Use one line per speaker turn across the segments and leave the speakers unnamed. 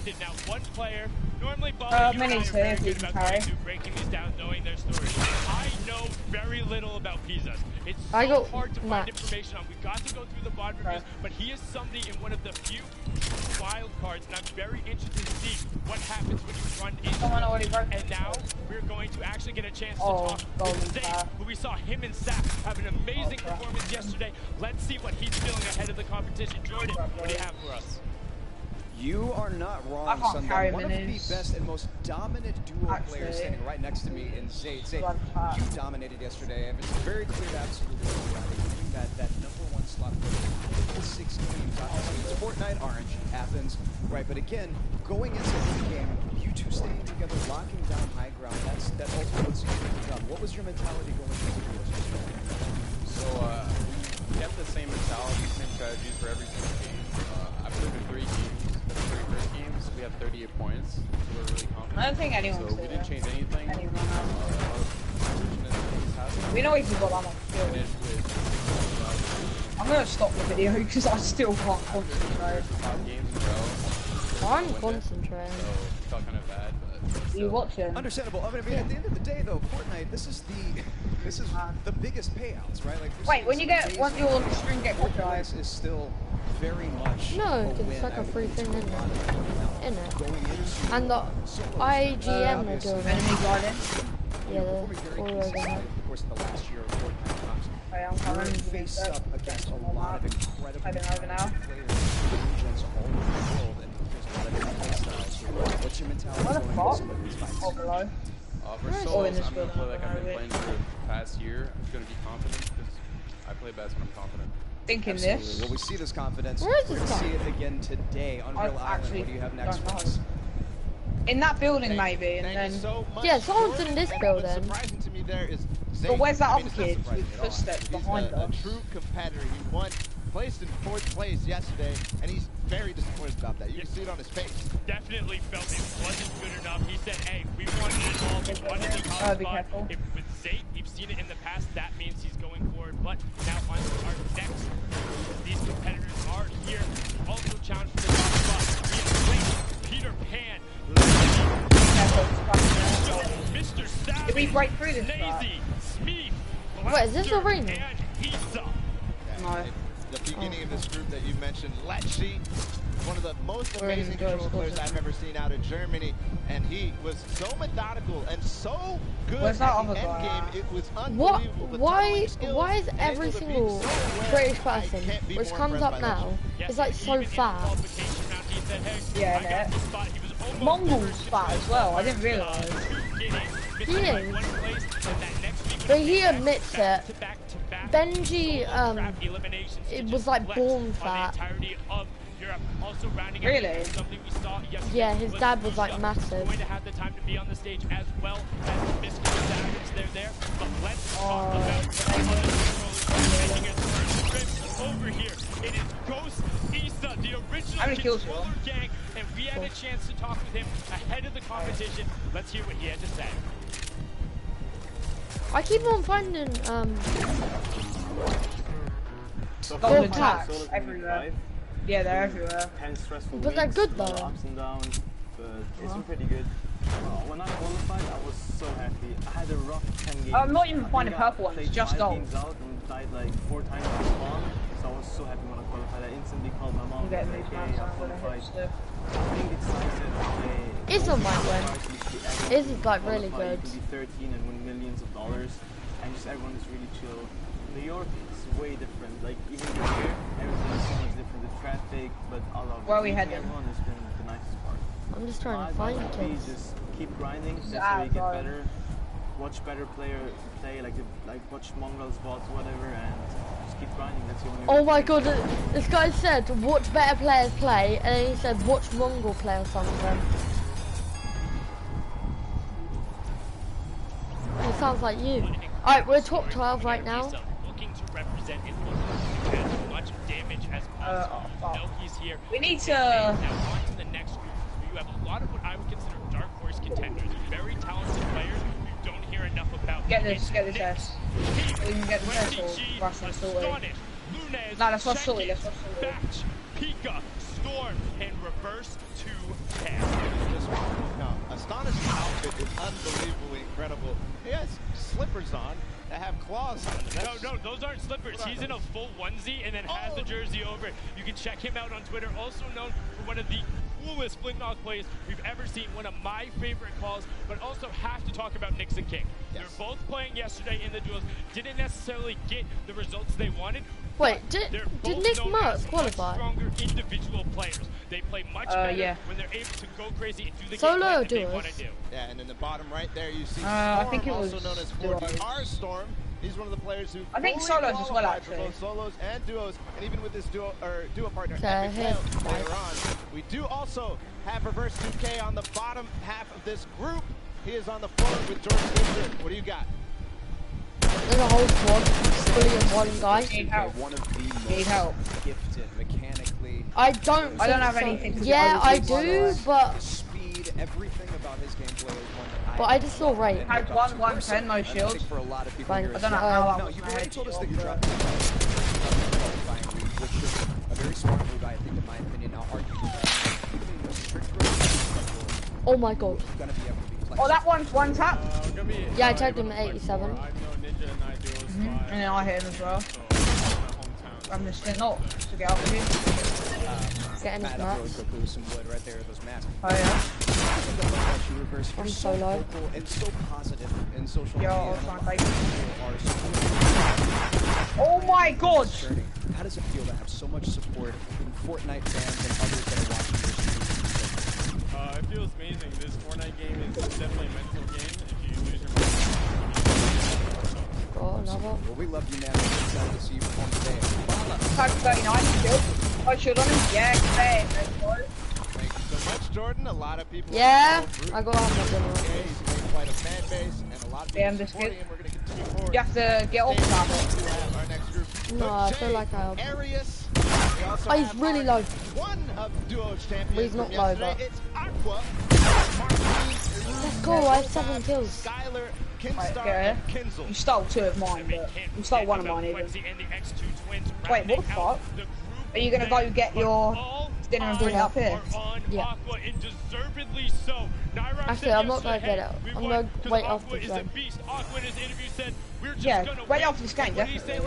expected. Now, one player, normally Bobby, you and I are very good about going through breaking these down, knowing their story. I know very little about Pizzas. It's so hard to find information on. We got to go through the bot reviews, but he is somebody in one of the few wild cards, and I'm very interested to see what happens when you run into him. And now we're going to actually get a chance to talk with Zay, who we saw him and Sap have an amazing performance yesterday. Let's see what he's feeling ahead of the competition. Jordan, what do you have for us?
You are not wrong, Sundown. One of the best and most dominant duo players standing right next to me in Zayd. Zayd, you dominated yesterday. It's very clear, absolutely, that #1 slot for the 6 teams. It's Fortnite, RNG happens, right? But again, going into the game, you two staying together, locking down high ground, that ultimately what you've done. What was your mentality going into this yesterday?
So, we kept the same mentality, same strategies for every single game. After the 3 first games, we have 38 points, so we're really confident.
I don't think anyone's
So we didn't change anything.
We know if you've got that much skill. I'm gonna stop the video because I still can't concentrate.
I'm concentrating.
So it felt kind of bad, but
you watching?
Understandable. I mean, at the end of the day, though, Fortnite, this is the biggest payouts, right? Like,
wait, when your string get
Fortnite is still very much
it's like a free thing, isn't it? And the IGM are doing it. Yeah, they're all over that.
Of course, the last year of Fortnite, we're face up against a lot of incredible players all over the world, and there's a lot of different playstyles. So what's your mentality going into some of these fights?
For solos, I'm going to play like I've been playing for the past year. I'm going to be confident because I play best when I'm confident.
Thinking this.
Well, we see this confidence. We're going to see it again today on Real Island. What do you have next for us?
In that building, maybe, and then.
So someone's in this building.
Surprising to me there is Zay.
But where's that other kid with footsteps behind us?
A true competitor. He won, placed in 4th place yesterday, and he's very disappointed about that. You can see it on his face.
Definitely felt it wasn't good enough. He said, "Hey, we wanted it all. We wanted the top spot." With Zay, you've seen it in the past. That means he's going forward. But now on to our next. These competitors are here. Also challenge for the top spot. Peter Pan. Mr. Savage.
Did we break through this?
Wait, is this a ring?
No.
The beginning of this group that you mentioned, Letchi, one of the most amazing control players I've ever seen out of Germany, and he was so methodical and so good at the end game. It was unbelievable.
Why is every single British person, which comes up now, is like so fat?
Yeah, Mongol's fat as well. I didn't realise.
He is. But he admits it. Benji, it was like born fat.
Really?
Yeah, his dad was like massive.
Going to have the time to be on the stage as well as Mr. Savage. They're there, but let's talk about making his first trip over here. It is Ghost Issa, the original controller gang, and we had a chance to talk with him ahead of the competition. Let's hear what he had to say.
I keep on finding
gold attacks everywhere. Yeah, they're everywhere.
But they're good though.
Ups and downs, but it's been pretty good. When I qualified, I was so happy. I had a rough 10 games.
I'm not even finding purple ones, just gold.
Games out and died like 4 times in spawn, so I was so happy when I qualified. I instantly called my mom. I qualified. I think it's nice that
it's on my win. It's like really good.
You can be 13 and win millions of dollars, and just everyone is really chill. New York is way different. Like even here, everything is so much different. The traffic, but all of everyone has been the nicest part.
I'm just trying to find kids.
Just keep grinding. That's how you get better. Watch better player play, like watch Mongols, bots, whatever, and just keep grinding. That's the only.
Oh my god! This guy said watch better players play, and then he said watch Mongol play or something. It sounds like you. Alright, we're top 12 right now.
Looking to represent his as much damage as possible. He's here.
We need to.
Now on to the next group. You have a lot of what I would consider dark horse contenders, very talented players you don't hear enough about.
Get this S. We can get this S or rush and sort it. No, let's rush sort it. Let's rush sort it.
Pika, Storm, and Reverse 2K.
Astonishing outfit is unbelievably incredible. He has slippers on that have claws on them.
No, those aren't slippers. He's in a full onesie and then has the jersey over it. You can check him out on Twitter. Also known for one of the coolest Flintlock plays we've ever seen. One of my favorite calls, but also have to talk about Nixon King. Yes. They're both playing yesterday in the duels. Didn't necessarily get the results they wanted.
Wait, did Nick Merck qualify?
Stronger individual players. They play much better when they're able to go crazy and do the
solo
game that they want to do.
Yeah, and in the bottom right there you see Storm,
I think it was
also known as 4DR Storm. He's one of the players who
I think solos as well, actually.
Both solos and duos, and even with this duo partner later on. We do also have Reverse 2K on the bottom half of this group. He is on the floor with Jordan Gibson. What do you got?
There's a whole squad, fully in one guy.
One of the most gifted mechanically.
I don't
have anything.
Yeah, I do, but
speed, everything about his gameplay is one that
I just saw Ray.
Had 110, no shield.
For a lot of people,
I
don't know how.
No, you've already told us that you dropped the qualifying lead, which is a very smart move, I think, in my opinion. Now, are you
oh my god.
gonna be able to be
Oh, that one's one tap.
Yeah, I tagged him at 87.
And then I hit him as well. I'm just getting up to get out of here.
Getting his mats.
Some wood right there, those mats.
Oh yeah.
I'm so low.
And so positive in social
media.
Media.
Oh my god!
How does it feel to have so much support from Fortnite fans and others that are watching your streams?
It feels amazing. This Fortnite game is definitely a mental game. If you lose your mind,
oh, another.
Well, we love you, man. We're excited to see you on today.
Tag 39 shield. Oh, shield on him? Yeah, great.
Thank you so much, Jordan. A lot of people.
Yeah, I got on my dinner.
He's made quite a fan base, and a lot of people supporting him. We're going to continue forward.
You have to get off
that. Our next group.
No, I feel like I have.
Arius.
Oh, he's really low.
One of Duo's champions.
He's not low, but
it's Aqua.
let's go. I have 7 kills.
Skylar,
Kinstar, and Kinzel. You stole 2 of mine, but you stole 1 of mine even. Wait, what the fuck? Are you gonna go get your dinner and bring it up here?
Yeah.
So.
Actually, I'm not gonna get it. I'm gonna wait after this game.
Yeah, wait after this game, definitely.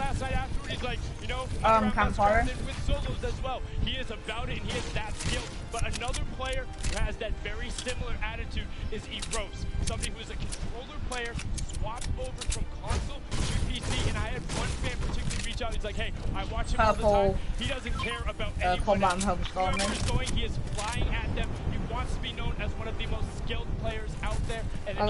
Campfire.
With solos as well. He is about it and he has that skill. But another player who has that very similar attitude is Eros. Somebody who is a controller player, swapped over from console to PC, and I had one fan particularly reach out. He's like, hey, I watch him all the time. He doesn't care about anyone else. Wherever he's going, he is flying at them. He wants to be known as one of the most skilled players out there. And
I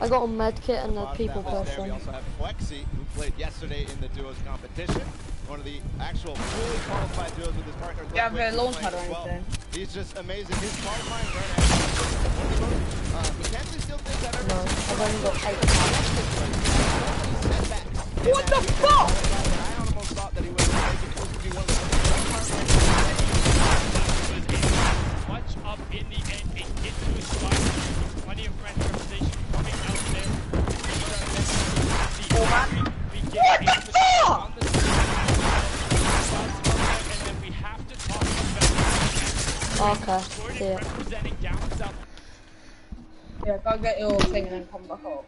got a med kit and a people person.
We also have Flexi, who played yesterday in the duos competition. One of the actual fully qualified duos with his partner.
You have a launch pad or anything?
He's just amazing. His qualifying run actually mechanically still things I've ever seen.
I've only got 8.
What the fuck?
I almost thought that he was supposed to be one of the
much up in the end and get to his spot. Plenty of friend representation coming out there.
What the fuck?
And then we have to talk about
okay, see it.
representing down south.
Yeah, go get your thing and then come back up.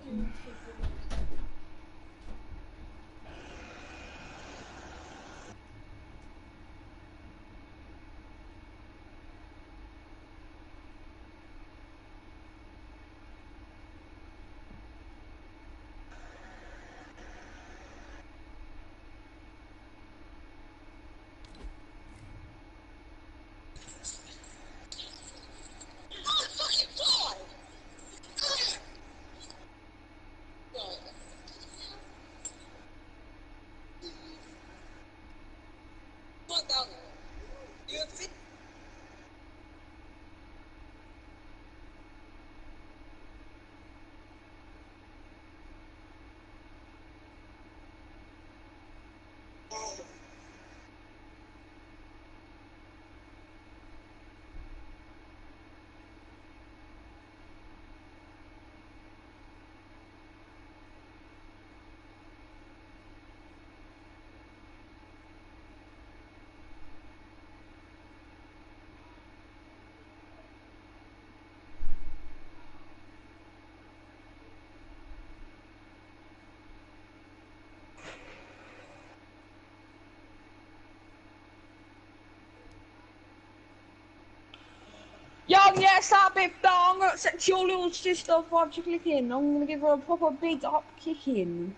on, yes, that bit I'm gonna send your little sister 5 to click in. I'm gonna give her a proper big up kicking.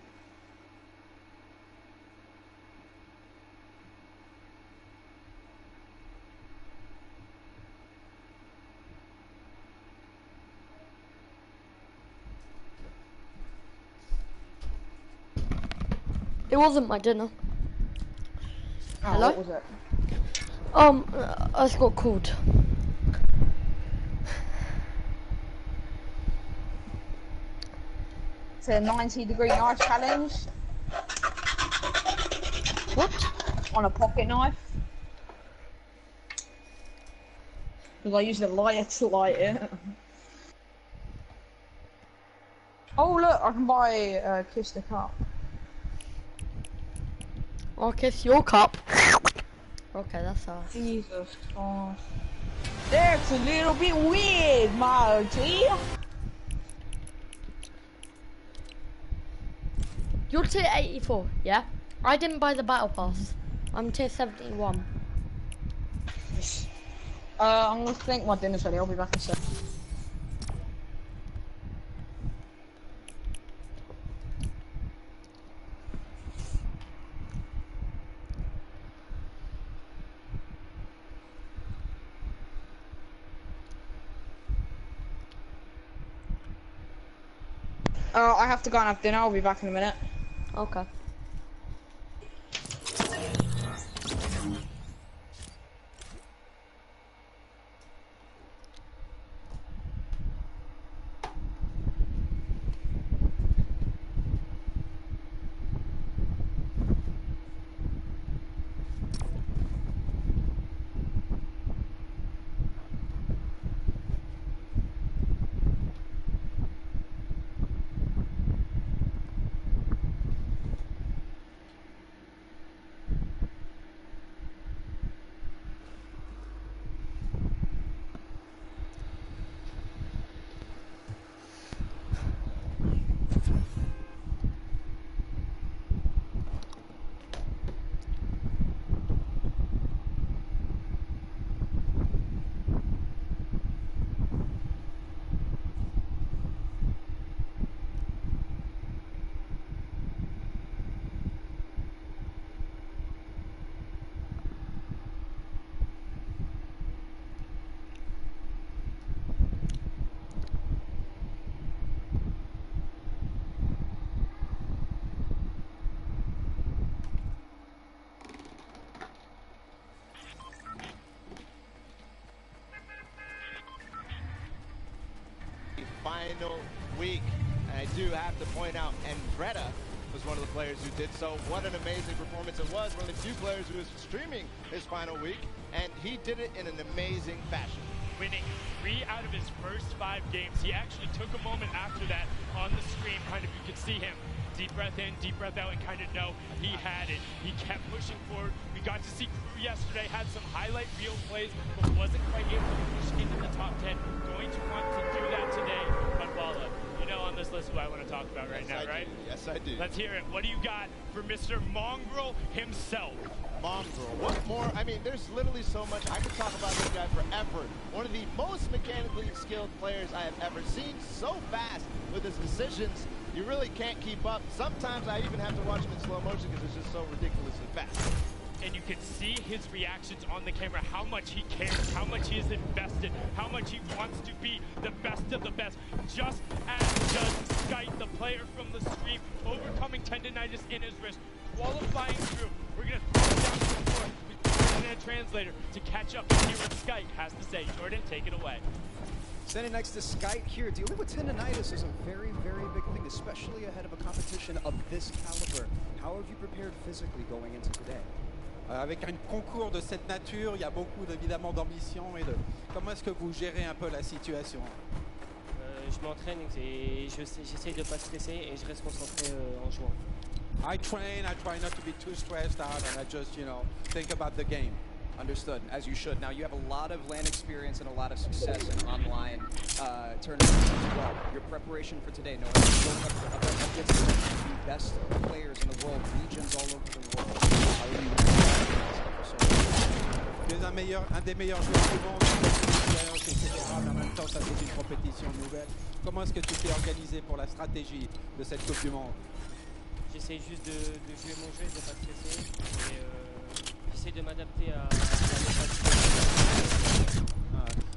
It wasn't my dinner.
Oh,
hello?
What was it?
I just got called.
It's a 90-degree knife challenge.
What?
On a pocket knife. Because I used a lighter to light it. Oh look, I can buy Kiss the Cup.
I'll kiss your cup. Okay, that's us.
Jesus Christ. That's a little bit weird, Marty.
You're tier 84, yeah? I didn't buy the battle pass. I'm tier 71.
I'm gonna think my dinner's ready. I'll be back in a sec. I have to go and have dinner. I'll be back in a minute.
Okay.
Final week, and I do have to point out, Andretta was one of the players who did so. What an amazing performance it was. One of the few players who was streaming his final week, and he did it in an amazing fashion.
Winning 3 out of his first 5 games. He actually took a moment after that on the stream, kind of, you could see him deep breath in, deep breath out, and kind of know he had it. He kept pushing forward. We got to see Crew yesterday, had some highlight reel plays, but wasn't quite able to push into the top 10. Going to want to do that today. But Bala, you know on this list who I want to talk about right now, right?
Yes, I do.
Let's hear it. What do you got for Mr. Mongraal himself?
Mongraal. What more? I mean, there's literally so much. I could talk about this guy forever. One of the most mechanically skilled players I have ever seen. So fast with his decisions. You really can't keep up. Sometimes I even have to watch him in slow motion because it's just so ridiculously fast.
And you can see his reactions on the camera, how much he cares, how much he is invested, how much he wants to be the best of the best. Just as does Skype, the player from the stream, overcoming tendonitis in his wrist, qualifying through. We're going to throw it down to the floor with a translator to catch up and hear what Skype has to say. Jordan, take it away.
Standing next to Skype here, dealing with tendonitis is a very, very big thing, especially ahead of a competition of this caliber. How have you prepared physically going into today?
Avec un concours de cette nature, il y a beaucoup évidemment d'ambition et de comment est-ce que vous gérez un peu la situation?
Je m'entraîne et j'essaie de pas stresser et je reste concentré en jouant.
I train, I try not to be too stressed out, and I just, think about the game.
Understood, as you should. Now, you have a lot of LAN experience and a lot of success in online tournaments as well. Your preparation for today, knowing you're going up against the best players in the world, regions all over the world. How are you?
Because un des meilleurs joueurs du monde, etc. Mais en même temps, ça c'est une compétition nouvelle. Comment est-ce que tu t'es organisé pour la stratégie de cette Coupe du Monde?
J'essaie juste de jouer mon jeu, de ne pas stresser. Et j'essaie de m'adapter à la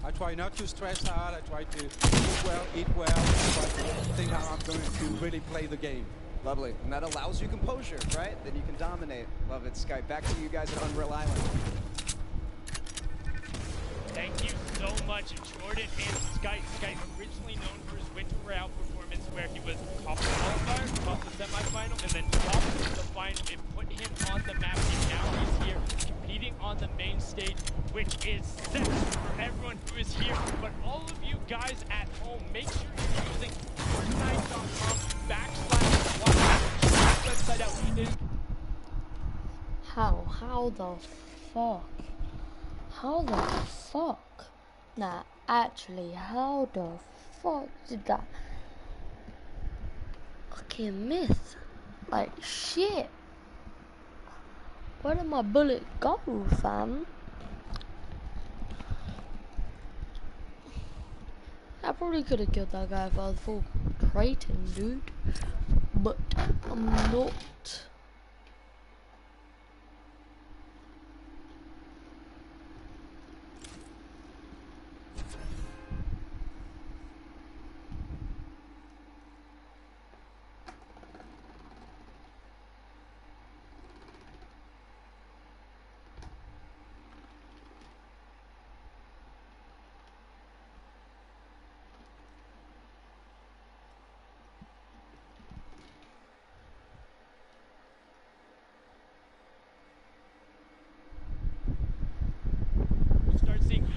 I try not to stress hard, I try to move well, eat well, but think how I'm going to really play the game.
Lovely, and that allows you composure, right? Then you can dominate. Love it, Skype. Back to you guys at Unreal Island.
Thank you so much, Jordan and Skype. Skype, originally known for his Winter Royale performance where he was top of the qualifier, top of the semifinal, and then top of the final. It put him on the map, and now he's here competing on the main stage, which is set for everyone who is here. But all of you guys at home, make sure you're using Fortnite.com/website out.
How the fuck? Nah, actually, how the fuck did that fucking miss? Like, shit. Where did my bullet go, fam? I probably could have killed that guy if I was full Triton, dude. But I'm not.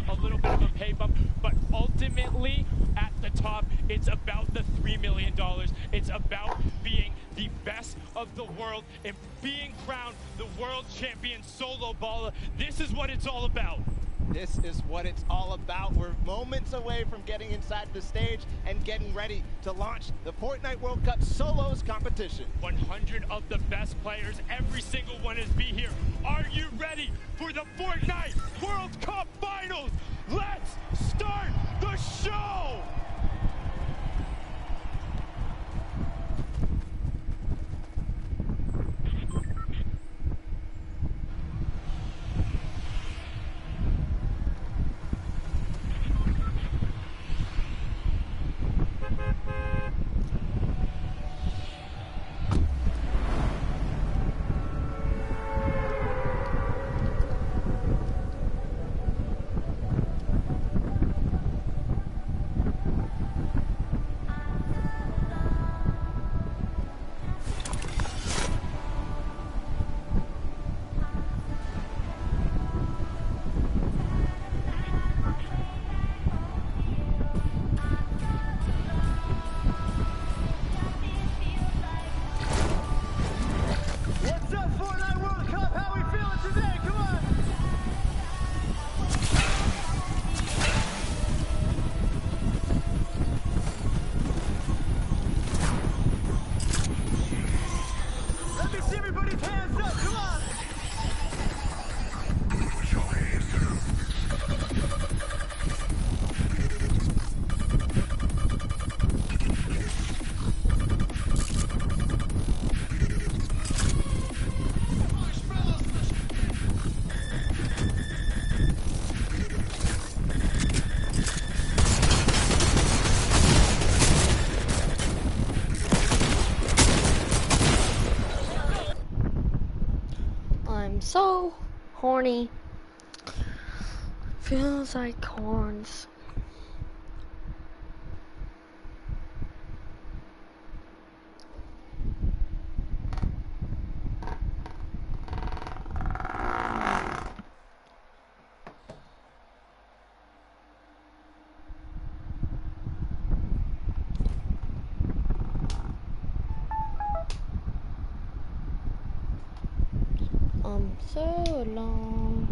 A little bit of a pay bump, but ultimately at the top, it's about the $3 million. It's about being the best of the world and being crowned the world champion solo baller. This is what it's all about.
This is what it's all about. We're moments away from getting inside the stage and getting ready to launch the Fortnite World Cup Solos competition.
100 of the best players, every single one is be here. Are you ready for the Fortnite World Cup Finals? Let's start the show!
So horny. Feels like horns. So long,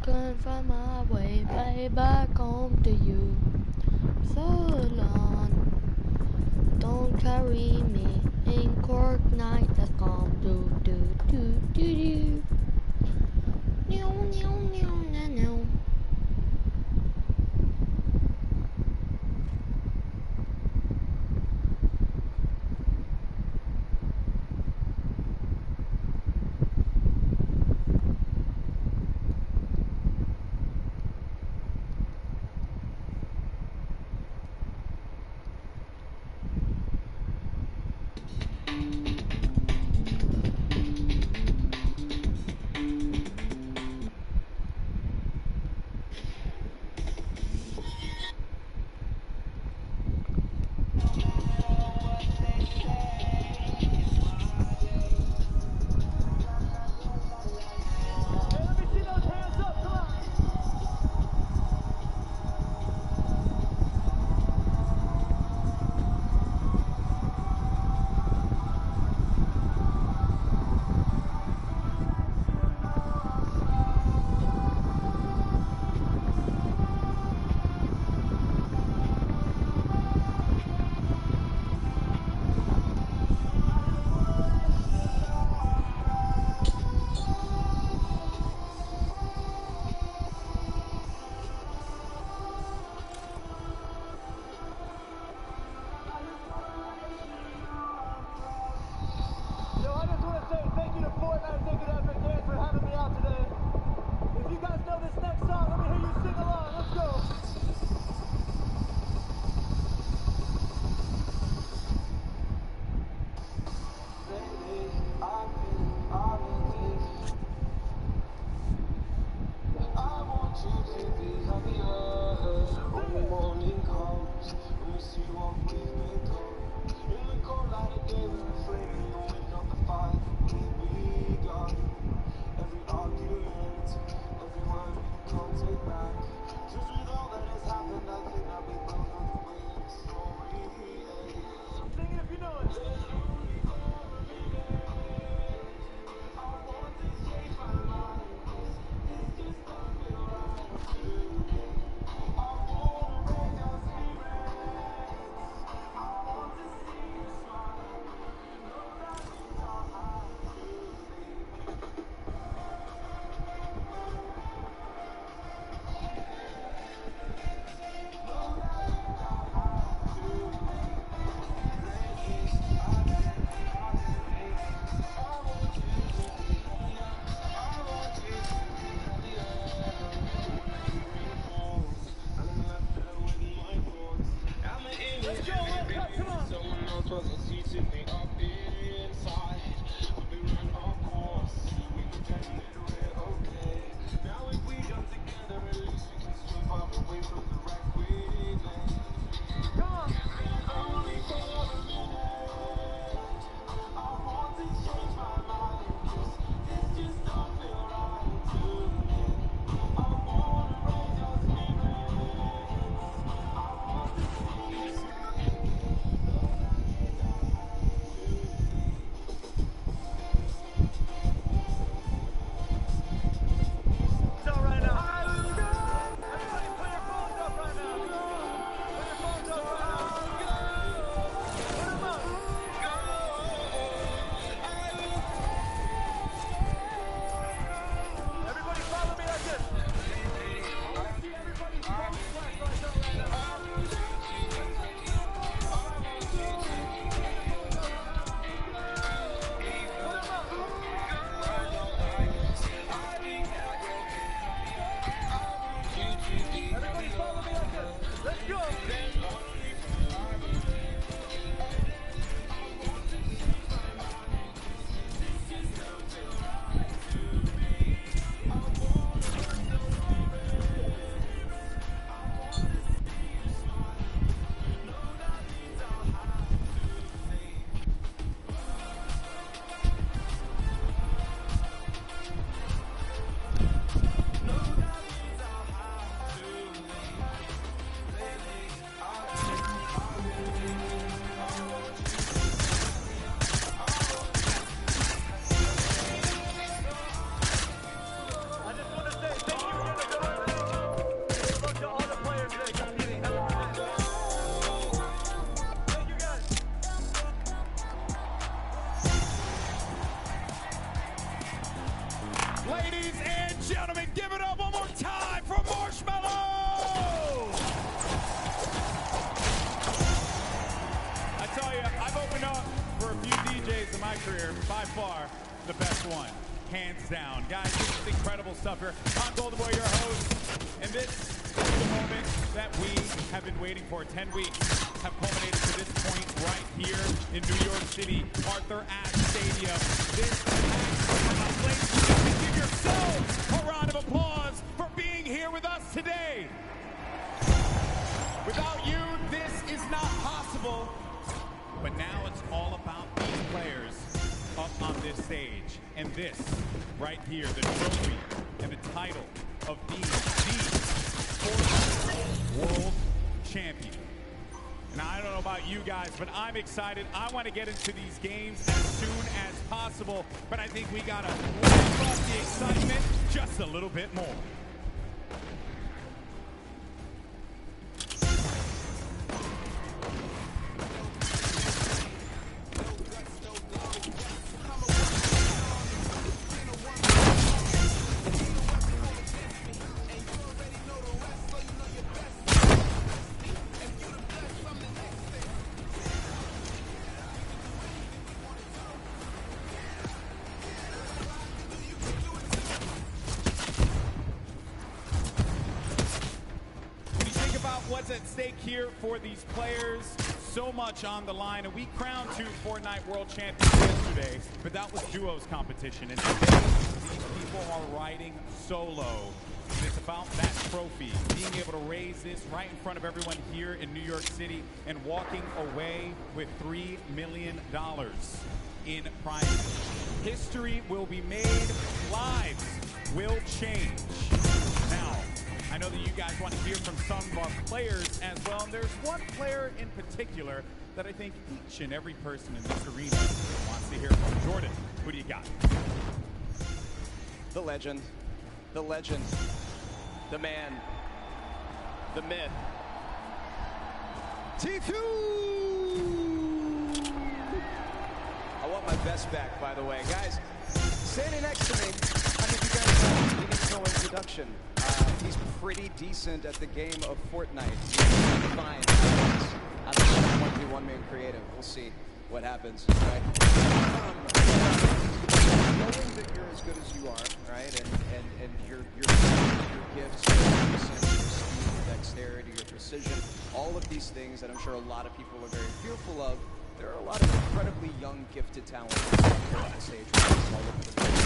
couldn't find my way back home to you. So long, don't carry me in Cork night that's calm. Do do do do do. Meow meow meow meow.
Ladies and gentlemen, give it up one more time for Marshmello! I tell you, I've opened up for a few DJs in my career, by far the best one, hands down. Guys, this is incredible stuff here. I'm Golden Boy, your host, and this is the moment that we have been waiting for. 10 weeks have culminated to this point right here in New York City, Arthur Ashe Stadium. This place, you can give yourselves a round of applause for being here with us today. Without you, this is not possible. But now it's all about these players up on this stage. And this right here, the trophy and the title of the Fortnite World Champion. And I don't know about you guys, but I'm excited. I want to get into these games as soon as possible. But I think we got to ramp up the excitement just a little bit more. What's at stake here for these players? So much on the line, and we crowned 2 Fortnite World Champions yesterday, but that was duos competition, and today these people are riding solo. And it's about that trophy, being able to raise this right in front of everyone here in New York City and walking away with $3 million in prizes. History will be made, lives will change. Now, I know that you guys want to hear from some of our players as well, and there's one player in particular that I think each and every person in this arena wants to hear from. Jordan, who do you got?
The legend, the man, the myth, Tfue! I want my vest back, by the way. Guys, standing next to me, I think you guys need no introduction. He's pretty decent at the game of Fortnite. He's fine. I don't know, 1v1-man creative. We'll see what happens, right? Knowing that you're as good as you are, right, and your gifts, your speed, your dexterity, your precision, all of these things that I'm sure a lot of people are very fearful of, there are a lot of incredibly young, gifted talents here on the stage. All over the place.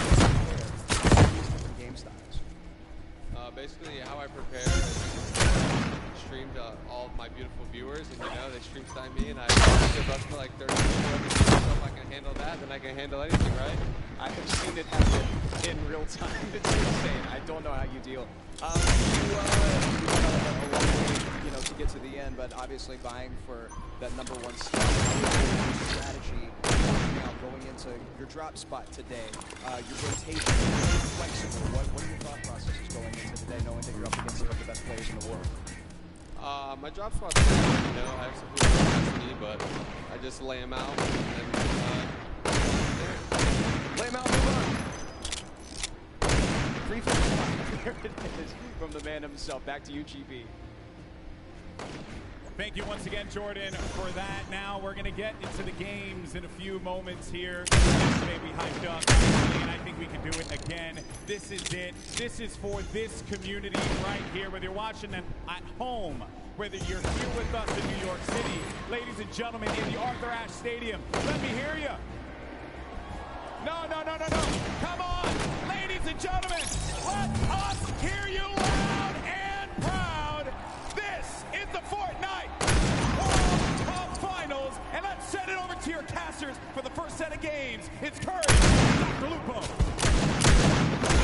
These different game styles.
Basically, how I prepare is stream to all of my beautiful viewers, and you know, they stream time me, and I give up to like 30 people every day, so if I can handle that, then I can handle anything, right?
I have seen it happen in real time. It's insane. I don't know how you deal. You went a long way, you know, to get to the end, but obviously vying for that #1 spot. Strategy, now going into your drop spot today, your rotation, flexible. What are your thought processes going into today, knowing that you're up against some of the best players in the world?
My drop spot's good, you know, I have some people who ask me, but I just lay them out, and
lay them out, move on. 355, there it is, from the man himself. Back to you, GB.
Thank you once again, Jordan, for that. Now we're going to get into the games in a few moments here. Yesterday we hyped up, and I think we can do it again. This is it. This is for this community right here, whether you're watching them at home, whether you're here with us in New York City, ladies and gentlemen, in the Arthur Ashe Stadium. Let me hear you. No. Come on, ladies and gentlemen, let us hear you loud and proud. This is the Fortnite World Cup Finals, and let's send it over to your casters for the first set of games. It's Curry, Dr. Lupo.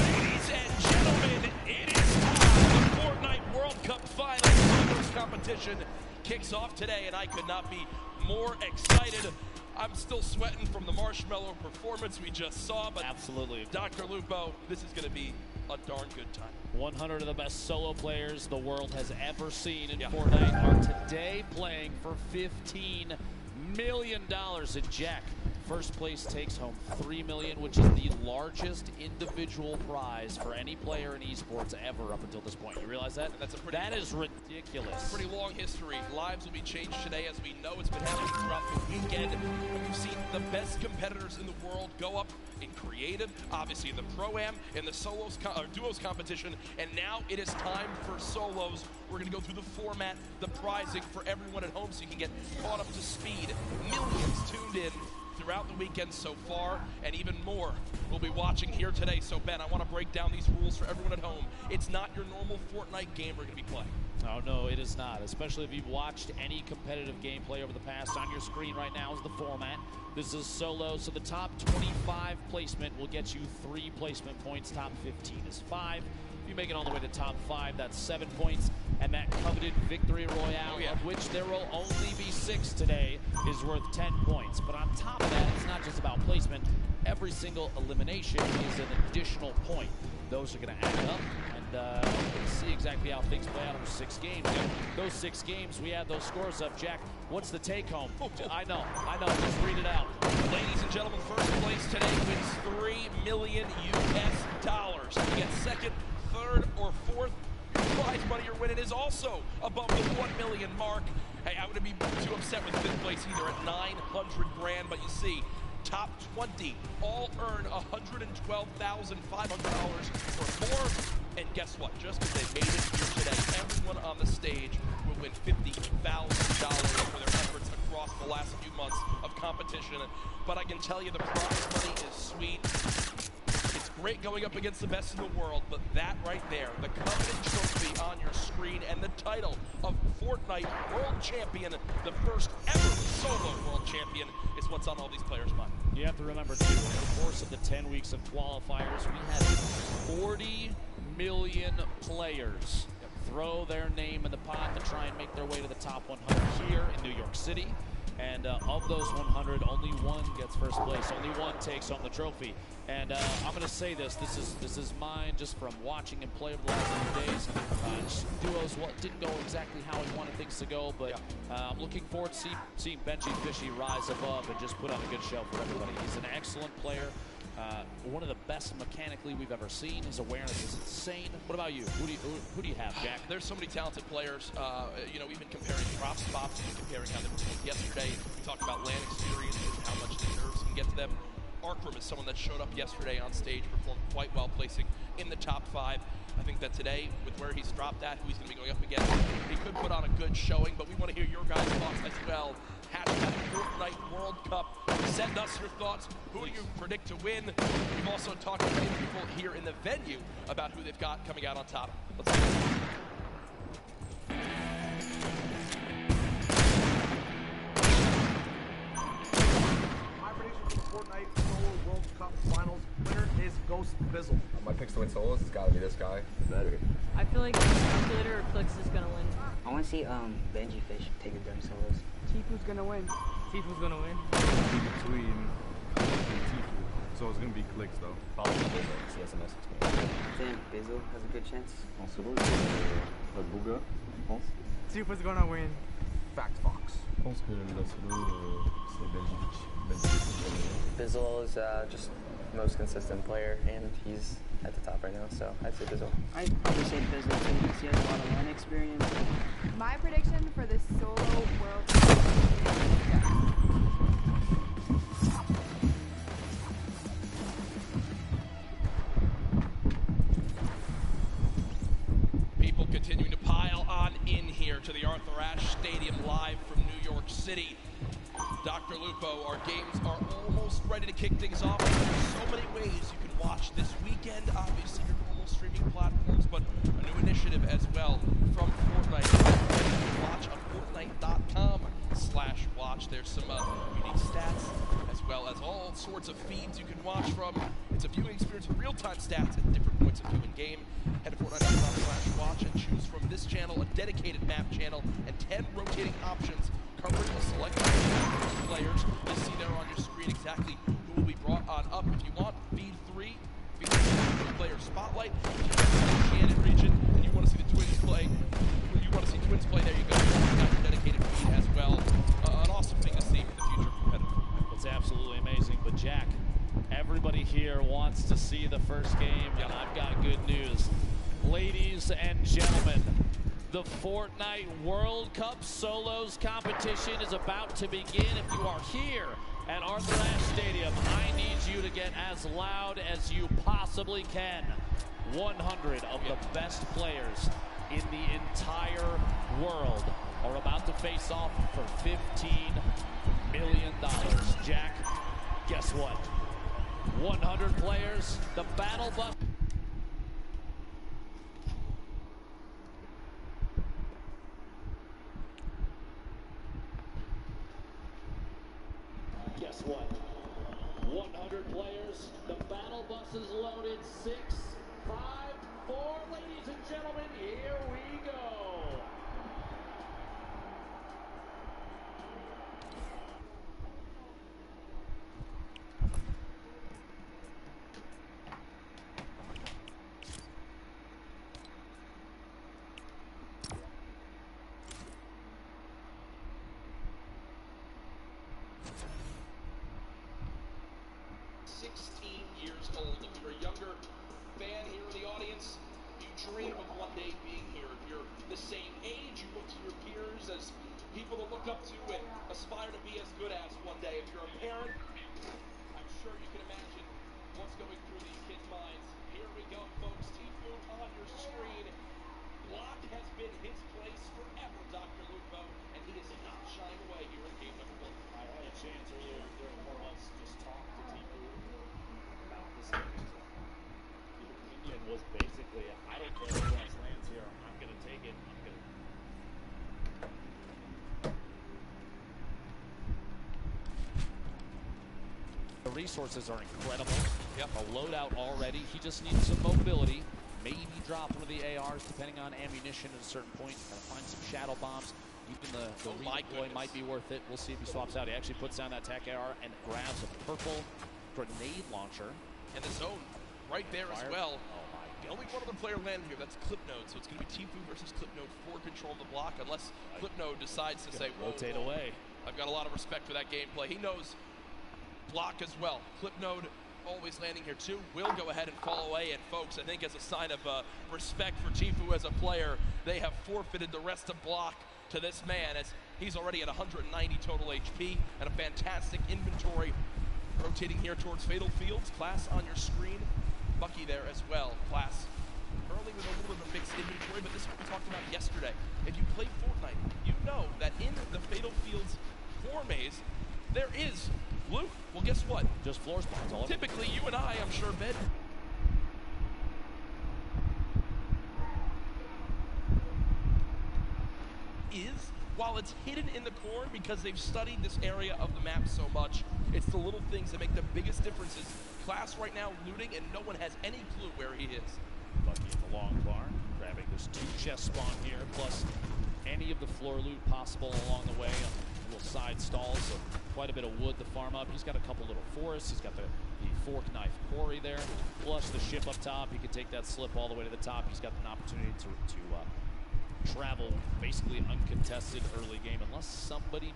Ladies and gentlemen, it is time. The Fortnite World Cup Finals competition kicks off today, and I could not be more excited. I'm still sweating from the Marshmello performance we just saw, but
absolutely,
Dr. Lupo, this is going to be a darn good time.
100 of the best solo players the world has ever seen in Fortnite are today playing for $15 million. And Jack, First place takes home $3 million, which is the largest individual prize for any player in esports ever up until this point. You realize that? That is ridiculous.
Pretty long history. Lives will be changed today, as we know it's been happening throughout the weekend. We've seen the best competitors in the world go up in creative, obviously in the Pro-Am, in the solos or duos competition, and now it is time for solos. We're going to go through the format, the prizing for everyone at home so you can get caught up to speed. Millions tuned in throughout the weekend so far, and even more we'll be watching here today. So Ben, I want to break down these rules for everyone at home. It's not your normal Fortnite game we're going to be playing.
Oh no, it is not, especially if you've watched any competitive gameplay over the past. On your screen right now is the format. This is solo, so the top 25 placement will get you 3 placement points. Top 15 is 5. If you make it all the way to top 5, that's 7 points. And that coveted victory royale, of which there will only be 6 today, is worth 10 points. But on top of that, it's not just about placement. Every single elimination is an additional point. Those are going to add up, and see exactly how things play out over 6 games. And those 6 games, we add those scores up. Jack, what's the take-home? I know. Just read it out.
Ladies and gentlemen, first place today wins $3 million US. You get second, third, or fourth. Prize money you're winning is also above the 1 million mark. Hey, I wouldn't be too upset with 5th place either at 900 grand, but you see, top 20 all earn $112,500 or more. And guess what? Just because they made it here today, everyone on the stage will win $50,000 for their efforts across the last few months of competition. But I can tell you the prize money is sweet. It's great going up against the best in the world, but that right there, the coveted trophy on your screen and the title of Fortnite World Champion, the first ever solo World Champion, is what's on all these players' mind.
You have to remember, too, over the course of the 10 weeks of qualifiers, we had 40 million players throw their name in the pot to try and make their way to the top 100 here in New York City. And of those 100, only one gets first place. Only one takes home the trophy. And I'm going to say this is mine just from watching him play over the last few days. Duos didn't go exactly how he wanted things to go, but I'm looking forward to seeing Benji Fishy rise above and just put on a good show for everybody. He's an excellent player. One of the best mechanically we've ever seen. His awareness is insane. What about you? Who do you have, Jack?
There's so many talented players. You know, we've been comparing drop spots, comparing how they performed yesterday. We talked about land experience and how much the nerves can get to them. Arkham is someone that showed up yesterday on stage, performed quite well, placing in the top 5. I think that today, with where he's dropped at, who he's going to be going up against, he could put on a good showing, but we want to hear your guys' thoughts as well. Hashtag Fortnite World Cup. Send us your thoughts. Who do you predict to win? We've also talked to many people here in the venue about who they've got coming out on top. Let's see.
My prediction for the Fortnite Solo World Cup Finals winner is Ghost Bizzle.
My picks to win solos, it's gotta be this guy. Better.
I feel like Glitter or Clicks is gonna win.
I want to see Benji Fish take it during solos.
Tifu's gonna win. Tifu's gonna win.
Between Clicks and Tifu. So it's gonna be Clicks though.
Probably Bizzle, CSMS experience.
I think Bizzle has a good chance.
En solo, le Bouga, je pense.
Tifu's gonna win.
Fact Fox. Je pense que le solo, c'est Benji.
Bizzle is just the most consistent player, and he's at the top right now, so I'd say Bizzle.
I'd probably say Bizzle too, because he has a lot of LAN experience.
My prediction for the solo World Cup is
People continuing to pile on in here to the Arthur Ashe Stadium live from New York City. Dr. Lupo, our games are almost ready to kick things off. There's so many ways you can watch this weekend. Obviously, your normal streaming platforms, but a new initiative as well from Fortnite. You can watch on Fortnite.com/watch. There's some unique stats as well as all sorts of feeds you can watch from. It's a viewing experience with real-time stats at different points of view in game. Head to Fortnite.com/watch and choose from this channel a dedicated map channel and 10 rotating options covering a select players. You'll see there on your screen exactly who will be brought on up. If you want feed 3 player spotlight, Shannon region, and you want to see the Twins play. There you go. You've got your dedicated feed as well. An awesome thing to see for the future of competitive.
It's absolutely amazing. Everybody here wants to see the first game, and I've got good news. Ladies and gentlemen, the Fortnite World Cup Solos competition is about to begin. If you are here at Arthur Ashe Stadium, I need you to get as loud as you possibly can. 100 of the best players in the entire world are about to face off for $15 million. Jack, guess what? 100 players, the battle bus. Guess what? 100 players, the battle bus is loaded. 6, 5, 4, ladies and gentlemen, here we go.
Years old. If you're a younger fan here in the audience, you dream of one day being here. If you're the same age, you look to your peers as people to look up to and aspire to be as good as one day. If you're a parent, I'm sure you can imagine what's going through these kids' minds. Here we go, folks. Tfue on your screen. Block has been his place forever, Dr. Lupo, and he is not shying away here in game number 1.
I had a chance earlier during warm-ups just talk to Tfue about this game. The opinion was basically, I don't care who else lands here, I'm going to take it. The resources are incredible. Yep. A loadout already. He just needs some mobility. Maybe drop one of the ARs depending on ammunition at a certain point. Gotta find some shadow bombs. Even the redeploy might be worth it. We'll see if he swaps out. He actually puts down that TAC AR and grabs a purple grenade launcher.
And the zone right there as well. Oh my God. The only one other player landing here, that's Clipnode. So it's going to be Tfue versus Clipnode for control of the block, unless Clipnode decides to say,
rotate away.
I've got a lot of respect for that gameplay. He knows block as well. Clipnode always landing here too. Will go ahead and fall away, and folks, I think as a sign of respect for Tfue as a player, they have forfeited the rest of block to this man, as he's already at 190 total HP and a fantastic inventory. Rotating here towards Fatal Fields. Class on your screen. Bucky there as well. Class early with a little bit of a mixed inventory, but this is what we talked about yesterday. If you play Fortnite, you know that in the Fatal Fields core maze, there is loot. Well, guess what?
Just floor spawns all over.
Typically, you and I'm sure, Ben. While it's hidden in the corn because they've studied this area of the map so much, it's the little things that make the biggest differences. Class right now looting, and no one has any clue where he is.
Bucky in the long barn, grabbing this 2 chest spawn here, plus any of the floor loot possible along the way. Little side stalls, so quite a bit of wood to farm up. He's got a couple little forests. He's got the fork knife quarry there, plus the ship up top. He can take that slip all the way to the top. He's got an opportunity to travel basically uncontested early game, unless somebody